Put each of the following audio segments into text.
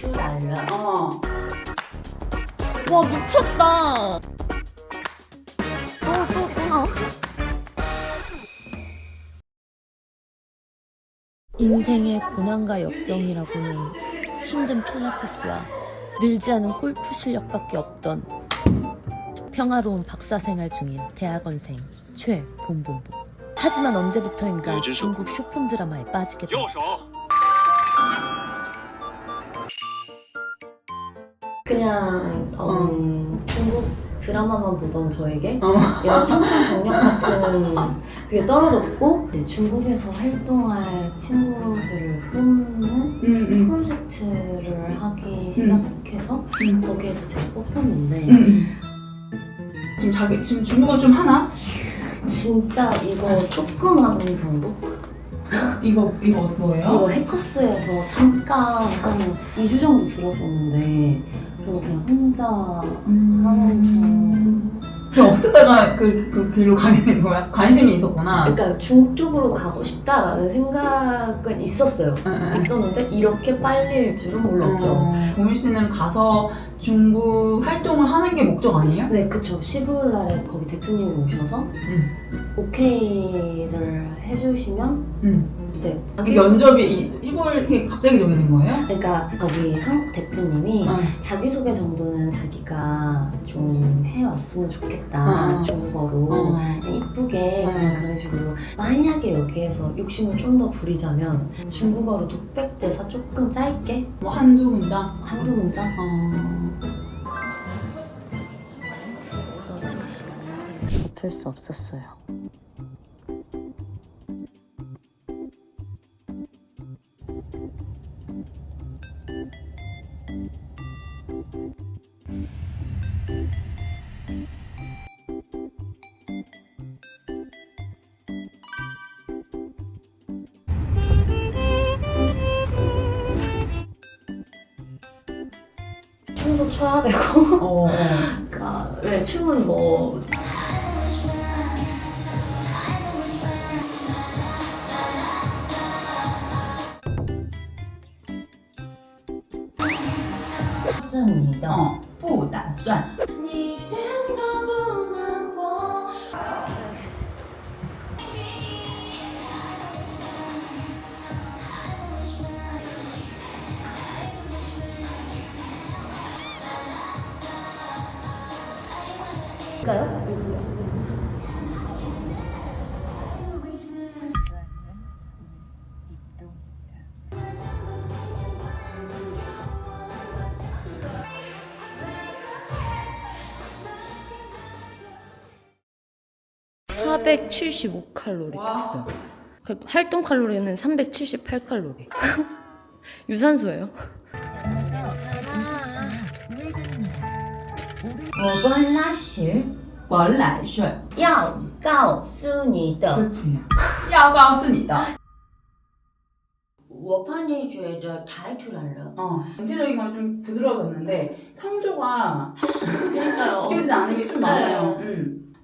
탈출할래. 와 미쳤다. 또 나와? 인생의 고난과 역경이라고는 힘든 필라테스와 늘지 않은 골프 실력밖에 없던 평화로운 박사생활 중인 대학원생 최봄봄봄. 하지만 언제부터인가 중국 쇼폼 드라마에 빠지게 돼. 그냥 중국 드라마만 보던 저에게 이런 청천벽력 같은 그게 떨어졌고 이제 중국에서 활동할 친구들을 뽑는 프로젝트를 하기 시작해서 거기에서 제가 뽑혔는데 지금 중국어 좀 하나? 진짜 이거 조금 하는 정도? 이거 뭐예요? 이거 해커스에서 잠깐 한 2주 정도 들었었는데 그리고 그냥 혼자 하는 정도? 그럼 어쩌다가 그 길로 가게 된 거야? 관심이 있었구나. 그러니까 중국 쪽으로 가고 싶다라는 생각은 있었어요. 있었는데 이렇게 빨리일 줄은 몰랐죠. 보미 씨는 가서 중국 활동을 하는 게 목적 아니에요? 네, 그쵸. 15일 날에 거기 대표님이 오셔서 오케이를 해주시면 이제 이 면접이 15일 갑자기 정해진 거예요? 그러니까 거기 한국 대표님이 자기소개 정도는 자기가 좀 해왔으면 좋겠다. 중국어로 이쁘게 그냥 그런 식으로 만약에 여기에서 욕심을 좀 더 부리자면 중국어로 독백대사 조금 짧게 뭐 한두 문장? 한두 문장? 어쩔 수 없었어요. 춤도 춰야 되고 그러니까 네, 춤은 뭐 습니다. 不打算. 할까요? 475칼로리 떴어요. 활동 칼로리는 378칼로리. 유산소예요.我关拉屎我来睡. 要告诉你的 그렇지. 要告诉你的. 我怕你觉得太突然了 전체적인 건 좀 부드러워졌는데 성조가 그러니까요. 지켜지지 않은 게 좀 많아요.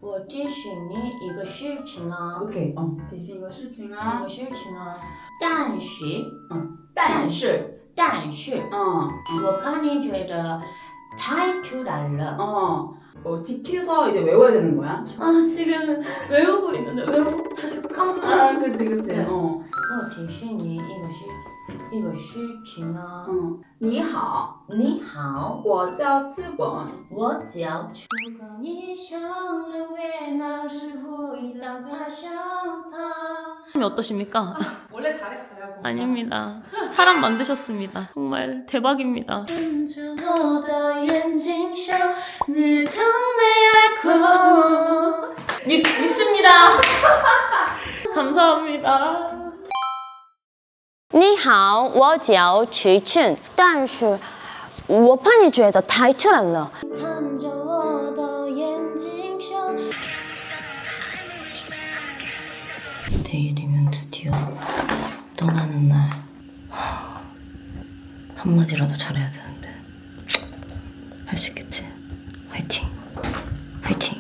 我提醒你一个事情啊 오케이. 提醒一个事情啊. 一个事情啊但是但是我怕你觉得太突然了 뭐 지켜서 이제 외워야 되는 거야? 아 지금 외우고 있는데 외우고 다시 까먹어 그치. 네. 我提醒你一个事情啊 你好你好我叫资本我叫如果你想了为那时候一道大伤疤 어떠십니까? 원래 잘했어요. 아닙니다. 사람 만드셨습니다. 정말 대박입니다. 看着我的眼睛说你从没爱过 믿습니다. 감사합니다. 你好，我叫曲春，但是我怕你觉得太突然了。看着我的眼睛说 내일이면 드디어 떠나는 날 한마디라도 잘해야 되는데 할 수 있겠지? 화이팅 화이팅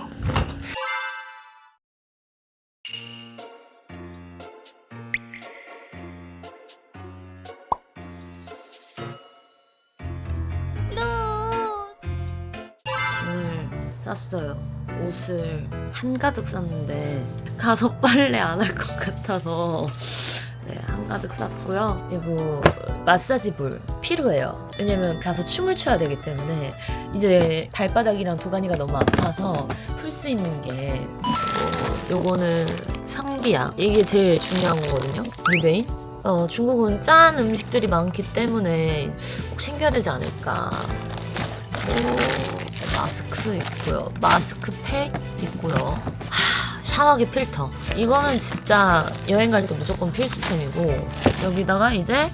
쌌어요. 옷을 한가득 쌌는데 가서 빨래 안 할 것 같아서 네, 한가득 쌌고요. 그리고 마사지볼 필요해요. 왜냐면 가서 춤을 춰야 되기 때문에 이제 발바닥이랑 도가니가 너무 아파서 풀 수 있는 게 요거는 상비약. 이게 제일 중요한 거거든요. 리베인. 중국은 짠 음식들이 많기 때문에 꼭 챙겨야 되지 않을까. 그리고 마스크 있고요. 마스크팩 있고요. 샤워기 필터. 이거는 진짜 여행 갈 때 무조건 필수템이고, 여기다가 이제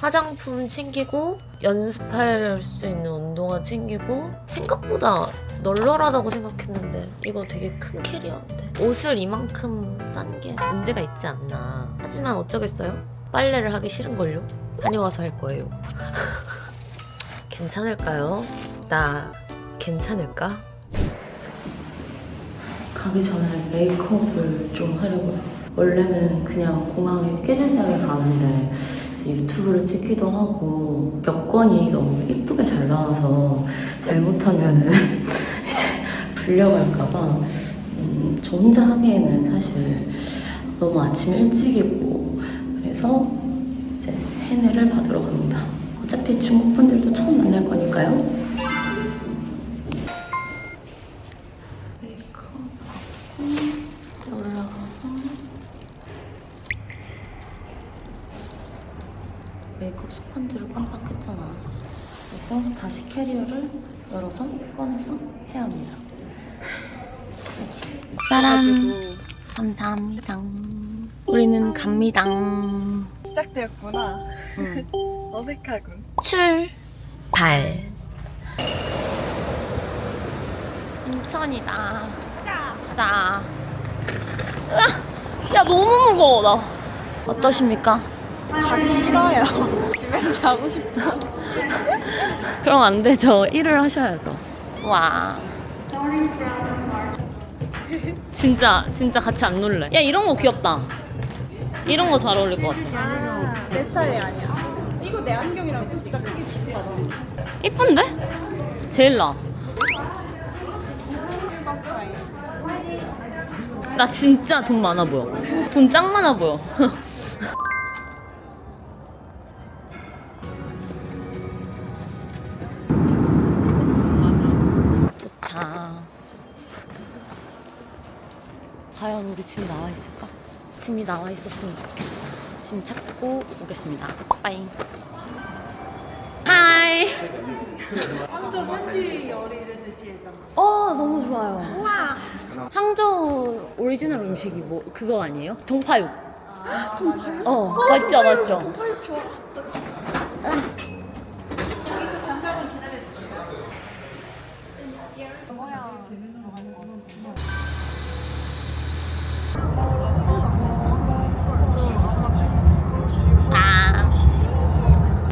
화장품 챙기고 연습할 수 있는 운동화 챙기고, 생각보다 널널하다고 생각했는데 이거 되게 큰 캐리어인데 옷을 이만큼 싼 게 문제가 있지 않나. 하지만 어쩌겠어요? 빨래를 하기 싫은걸요? 다녀와서 할 거예요. 괜찮을까요? 나 괜찮을까? 가기 전에 메이크업을 좀 하려고요. 원래는 그냥 공항에 꾀재재하게 가는데 이제 유튜브를 찍기도 하고 여권이 너무 이쁘게 잘 나와서 잘못하면은 이제 불려갈까봐 저 혼자 하기에는 사실 너무 아침 일찍이고 그래서 이제 해내를 받으러 갑니다. 어차피 중국 분들도 처음 만날 거니까요. 메이크업 받고 이제 올라가서 메이크업 스펀지를 깜빡했잖아. 그래서 다시 캐리어를 열어서 꺼내서 해야 합니다. 그렇지. 짜란. 감사합니다. 우리는 갑니다. 시작되었구나. 응. 어색하군. 출발. 인천이다. 가자. 으아! 야 너무 무거워 나. 어떠십니까? 가기 싫어요. 집에서 자고 싶다. 그럼 안 되죠. 일을 하셔야죠. 와. 진짜 같이 안 놀래. 야 이런 거 귀엽다. 이런 거 잘 어울릴 것 같아. 내 스타일이 아니야. 이거 내 안경이랑 진짜 크게 비슷하다. 이쁜데? 제일 나. 스타일. 나 진짜 돈 많아 보여. 돈 짱 많아 보여. 도착. 과연 우리 짐이 나와 있을까? 짐이 나와 있었으면 좋겠다. 짐 찾고 오겠습니다. 빠잉. 하이. 항저 편지 요리를 드실 예정. 너무 좋아요. 우와. 항저우 오리지널 음식이 뭐 그거 아니에요? 동파육. 동파육? 맞죠, 맞죠. 동파육 좋아.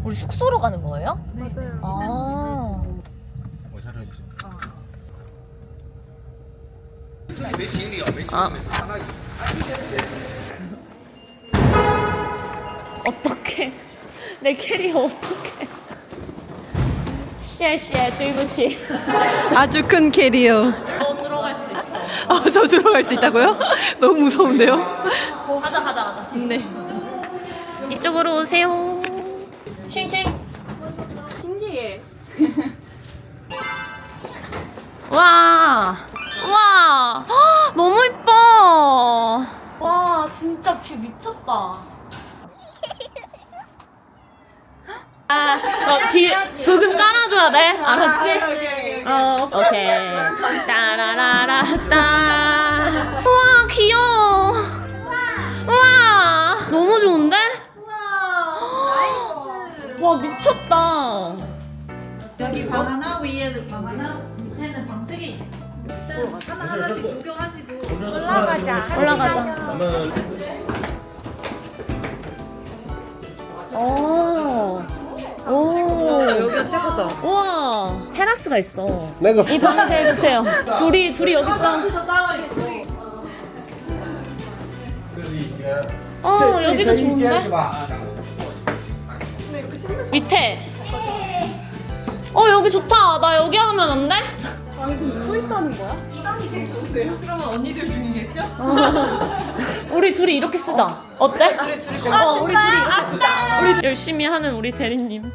우리 숙소로 가는 거예요? 맞아요. 아. 어떡해. 내 캐리어 어떡해. 谢谢对不起 아주 큰 캐리어. 너 들어갈 수 있어. 저 들어갈 수 있다고요? 너무 무서운데요? 가자. 네. 이쪽으로 오세요. 싱싱. 신기해. 와. 헉, 너무 이뻐. 와, 진짜 뷰 미쳤다. 부금 깔아줘야 돼. 알았지? 오케이. 따라라라따. 우와, 귀여워. 우와, 너무 좋은데? 와, 미쳤다. 여기 방 하나, 위에는 방 하나, 밑에는 방 3개 있어. 일단 하나씩 구경하시고 올라가자. 오, 여기가 최고다. 우와, 테라스가 있어. 이 방이 제일 좋대요. 둘이 여기 있어. 여기도 좋은데? 밑에. 여기 좋다. 나 여기 하면 안 돼? 아니 근데 서 있다는 거야? 그러면 언니들 중이겠죠? 우리 둘이 이렇게 쓰자. 어때? 우리 둘이 이렇게 쓰자. 우리 열심히 하는 우리 대리님.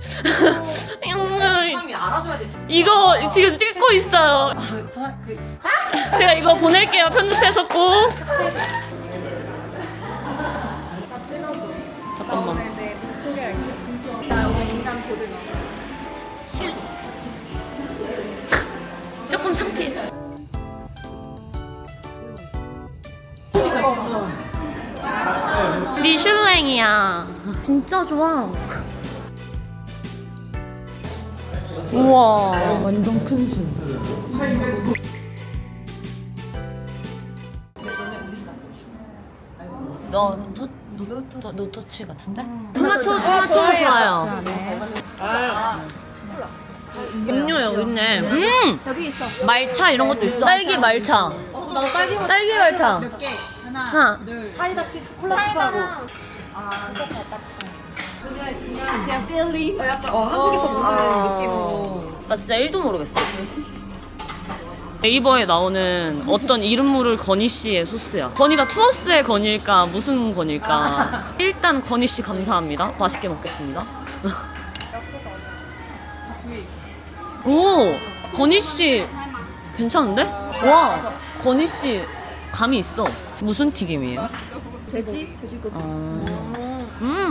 사람이 알아줘야 돼. 진짜. 이거 지금 찍고 있어요. 제가 이거 보낼게요. 편집해서 꼭. 잠깐만. 네, 소개할게. 나 오늘 인간 고등어. 조금 창피해. 미슐랭이야. 진짜 좋아. 우와, 완전 큰 술. 노터치 같은데? 토마토 좋아요. 음료 여기 있네. 여기 있어. 말차 이런 것도 있어. 딸기 말차. 나도 딸기 딸기 말차. 몇 개? 하나, 하나. 둘. 사이다 치즈 콜라 치즈하고. 그냥 필리. 약간 한국에서 먹는 느낌으로. 나 진짜 1도 모르겠어. 네이버에 나오는 어떤 이름모를 건희 씨의 소스야. 건희가 투어스의 건희일까 무슨 건희일까. 일단 건희 씨 감사합니다. 맛있게 먹겠습니다. 오, 건희 씨 괜찮은데? 와, 건희 씨 감이 있어. 무슨 튀김이에요? 돼지고기.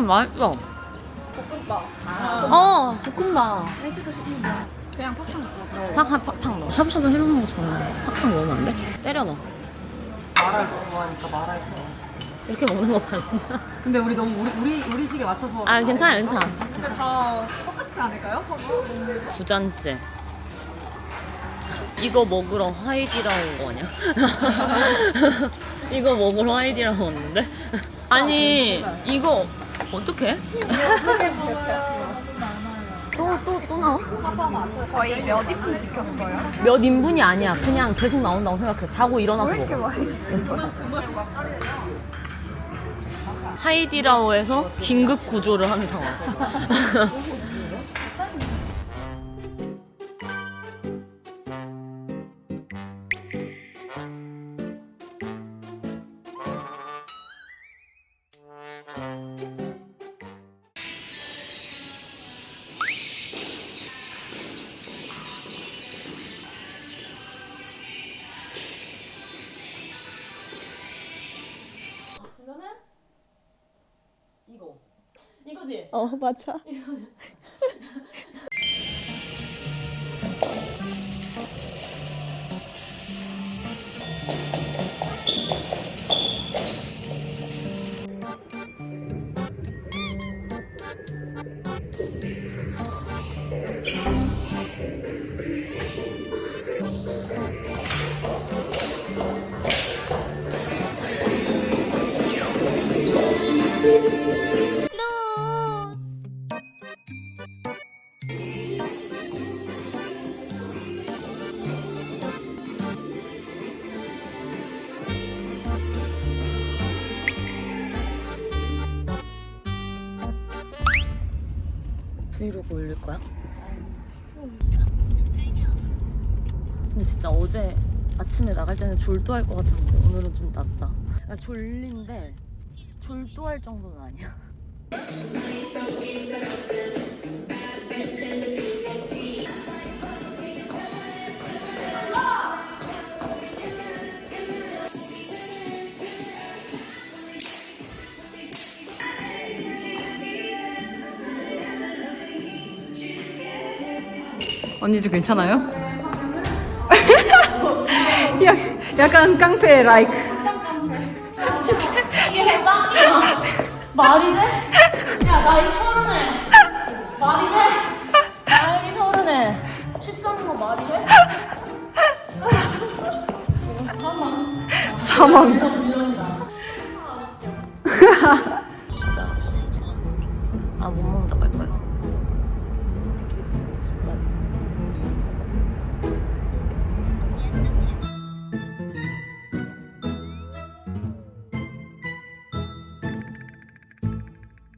맛있어. 볶음밥. 볶음밥. 해주고 싶은 거. 그냥 팍팍 넣어. 팍 넣어. 샤브샤브 해먹는 것처럼 팍팍 넣으면 안 돼? 때려 넣어. 말할 거 좋아하니까 말할 거. 이렇게 먹는 거 맞나? 근데 우리 너무 우리 식에 맞춰서. 아, 괜찮아. 근데 다 똑같지 않을까요? 두 잔째. 이거 먹으러 하이디라고 온 거 아니야? 이거 먹으러 하이디라고 왔는데? 아니, 이거 어떡해? 또 나와? 저희 몇 인분 시켰어요? 몇 인분이 아니야. 그냥 계속 나온다고 생각해. 자고 일어나서 먹어. 많이 하이디라오에서 긴급 구조를 하는 상황. 이거지? 맞아. 브이로그 올릴 거야? 근데 진짜 어제 아침에 나갈 때는 졸도할 것 같았는데 오늘은 좀 낫다. 야, 졸린데 졸도할 정도는 아니야. 언니 좀 괜찮아요? 약간 깡패 라이크. 말이 돼? 야, 나이 30에 말이 돼? 나이 30에 실수하는 거 말이 돼? 3원. 아, 못 먹는다고 할 거예요.